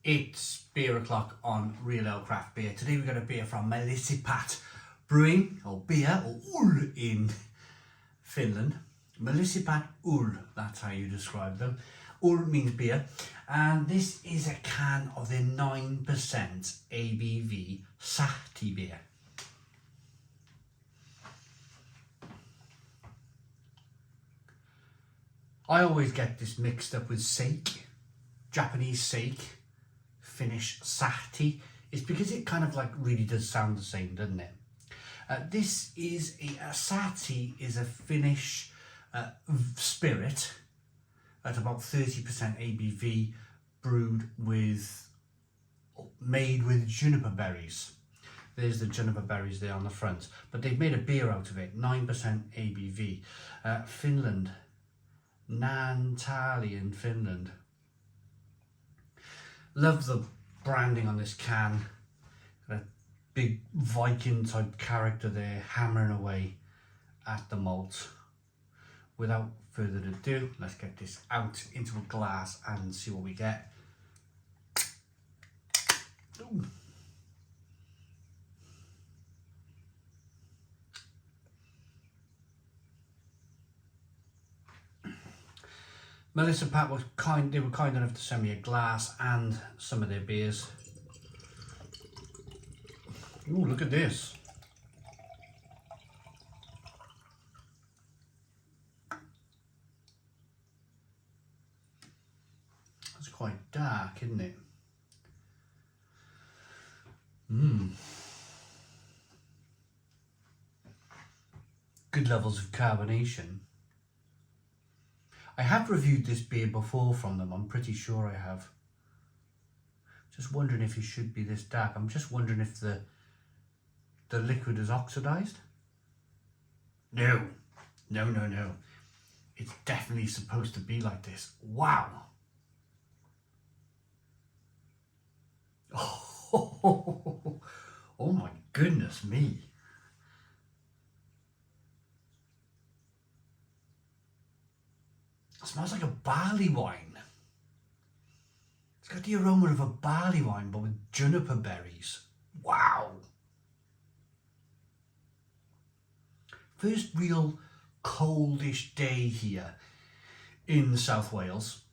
It's beer o'clock on Real Ale Craft Beer. Today we've got a beer from Mallassepa Brewing, or beer, or ull in Finland. Mallassepa ull, that's how you describe them. Ull means beer, and this is a can of their 9% ABV Sahti beer. I always get this mixed up with sake, Japanese sake, Finnish Sahti. It's because it kind of like really does sound the same, doesn't it? This is a Sahti is a Finnish spirit at about 30% ABV, made with juniper berries. There's the juniper berries there on the front, but they've made a beer out of it, 9% ABV. Finland, Naantali in Finland. Love the branding on this can. Got a big Viking type character there hammering away at the malt. Without further ado, let's get this out into a glass and see what we get. Ooh. Mallassepa were kind enough to send me a glass and some of their beers. Ooh, look at this. It's quite dark, isn't it? Good levels of carbonation. I have reviewed this beer before from them, I'm pretty sure I have. Just wondering if it should be this dark. I'm just wondering if the liquid is oxidized. No. It's definitely supposed to be like this. Wow. Oh my goodness me. It smells like a barley wine. It's got the aroma of a barley wine, but with juniper berries. Wow. First real coldish day here in South Wales.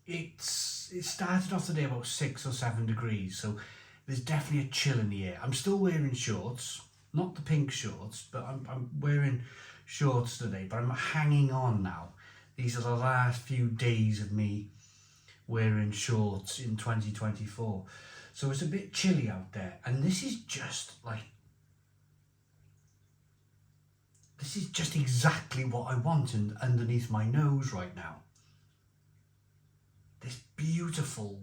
It started off the day about 6 or 7 degrees, so there's definitely a chill in the air. I'm still wearing shorts, not the pink shorts, but I'm wearing shorts today, but I'm hanging on now. These are the last few days of me wearing shorts in 2024. So it's a bit chilly out there. And this is just exactly what I want underneath my nose right now. This beautiful,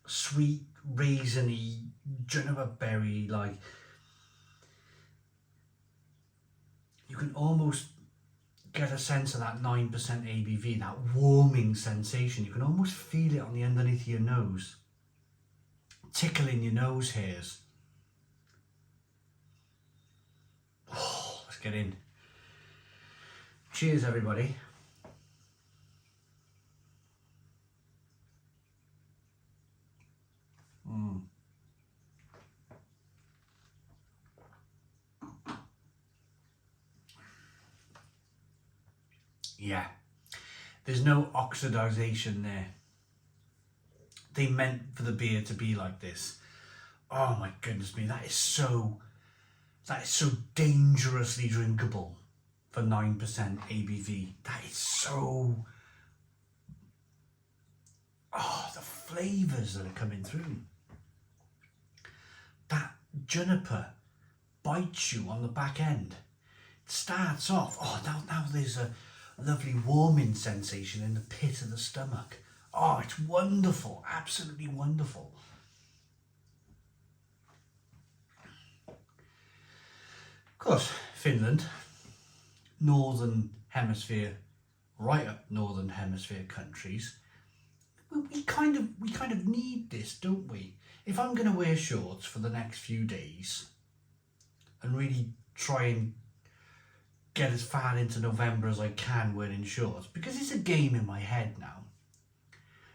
sweet, raisiny, juniper berry, you can almost get a sense of that 9% ABV, that warming sensation. You can almost feel it on the underneath of your nose, tickling your nose hairs. Oh, let's get in. Cheers, everybody. Yeah, there's no oxidization there. They meant for the beer to be like this. Oh my goodness me, that is so dangerously drinkable for 9% ABV. That is so, the flavours that are coming through. That juniper bites you on the back end. It starts off, now there's a lovely warming sensation in the pit of the stomach. Oh, it's wonderful, absolutely wonderful. Of course, Finland, northern hemisphere, right up northern hemisphere countries. We kind of need this, don't we? If I'm going to wear shorts for the next few days and really try and get as far into November as I can wearing shorts, because it's a game in my head now.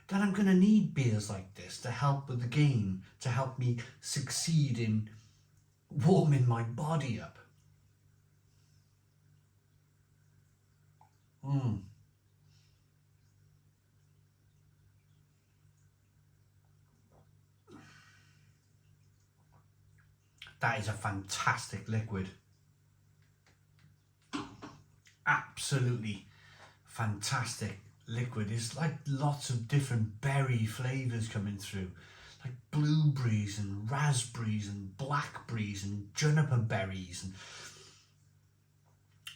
then I'm going to need beers like this to help with the game, to help me succeed in warming my body up. That is a fantastic liquid. Absolutely fantastic liquid. It's like lots of different berry flavours coming through, like blueberries and raspberries and blackberries and juniper berries. And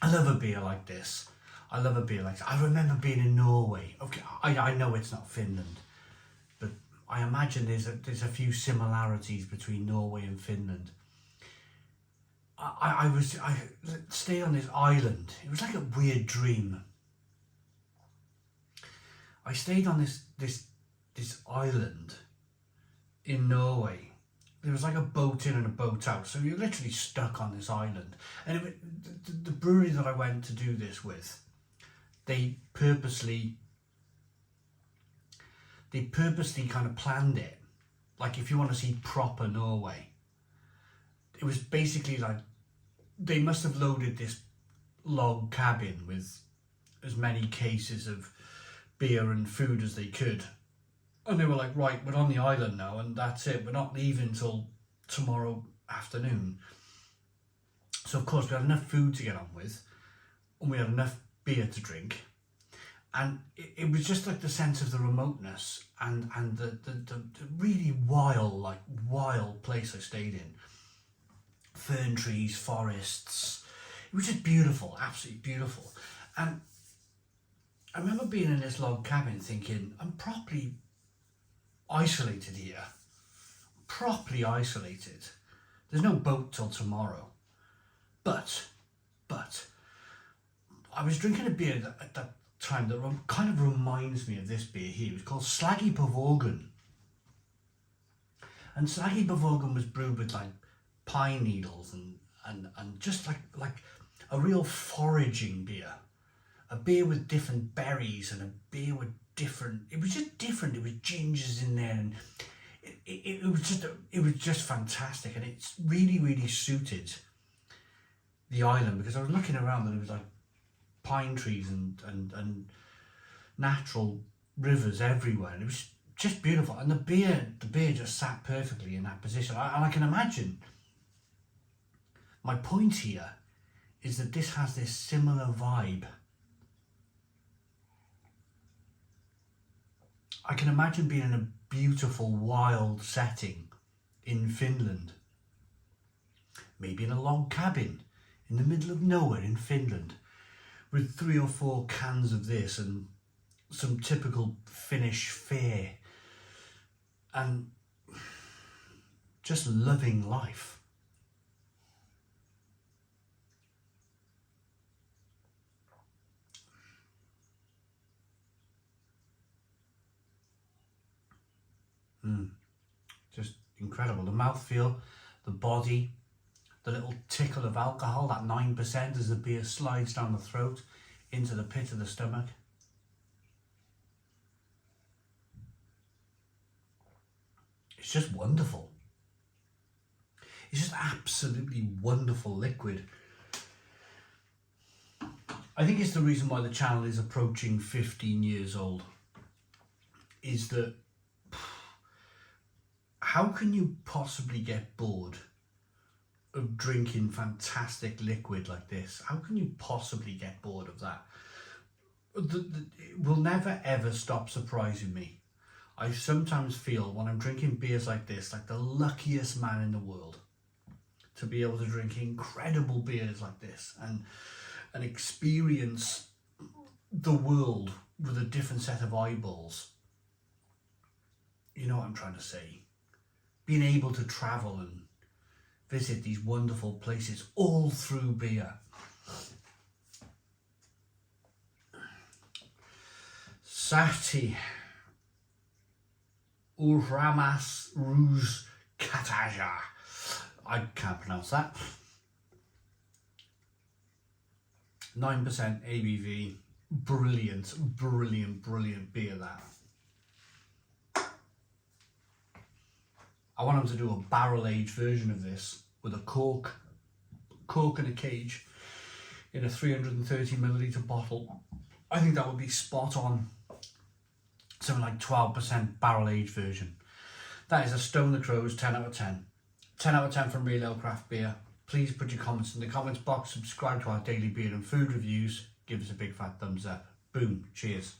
I love a beer like this. I love a beer like this. I remember being in Norway. Okay, I know it's not Finland, but I imagine there's a few similarities between Norway and Finland. I stayed on this island. It was like a weird dream. I stayed on this island in Norway. There was like a boat in and a boat out, so you're literally stuck on this island. And the brewery that I went to do this with, they purposely kind of planned it. Like, if you want to see proper Norway, it was basically like they must have loaded this log cabin with as many cases of beer and food as they could. And they were like, right, we're on the island now and that's it. We're not leaving till tomorrow afternoon. So of course we had enough food to get on with and we had enough beer to drink. And it was just like the sense of the remoteness and the really wild place I stayed in. Fern trees, forests. It was just beautiful, absolutely beautiful. And I remember being in this log cabin thinking, I'm properly isolated here. Properly isolated. There's no boat till tomorrow. But I was drinking a beer at that time that kind of reminds me of this beer here. It was called Slaggy Pavågen. And Slaggy Pavågen was brewed with like pine needles and just like a real foraging beer. A beer with different berries and a beer with different, it was just different. It was gingers in there and it was just fantastic, and it's really suited the island because I was looking around and it was like pine trees and natural rivers everywhere, and it was just beautiful. And the beer just sat perfectly in that position. And I can imagine, my point here is that this has this similar vibe. I can imagine being in a beautiful wild setting in Finland, maybe in a log cabin in the middle of nowhere in Finland with 3 or 4 cans of this and some typical Finnish fare and just loving life. Just incredible. The mouthfeel, the body, the little tickle of alcohol, that 9% as the beer slides down the throat into the pit of the stomach. It's just wonderful. It's just absolutely wonderful liquid. I think it's the reason why the channel is approaching 15 years old, is that how can you possibly get bored of drinking fantastic liquid like this? How can you possibly get bored of that? It will never ever stop surprising me. I sometimes feel when I'm drinking beers like this, like the luckiest man in the world to be able to drink incredible beers like this and experience the world with a different set of eyeballs. You know what I'm trying to say? Being able to travel and visit these wonderful places all through beer. Sahti Urramas Ruz Kataja. I can't pronounce that. 9% ABV. Brilliant beer that. I want them to do a barrel-aged version of this with a cork in a cage in a 330ml bottle. I think that would be spot on. Something like 12% barrel-aged version. That is a Stone the Crows 10 out of 10. 10 out of 10 from Real Ale Craft Beer. Please put your comments in the comments box, subscribe to our daily beer and food reviews, give us a big fat thumbs up. Boom, cheers.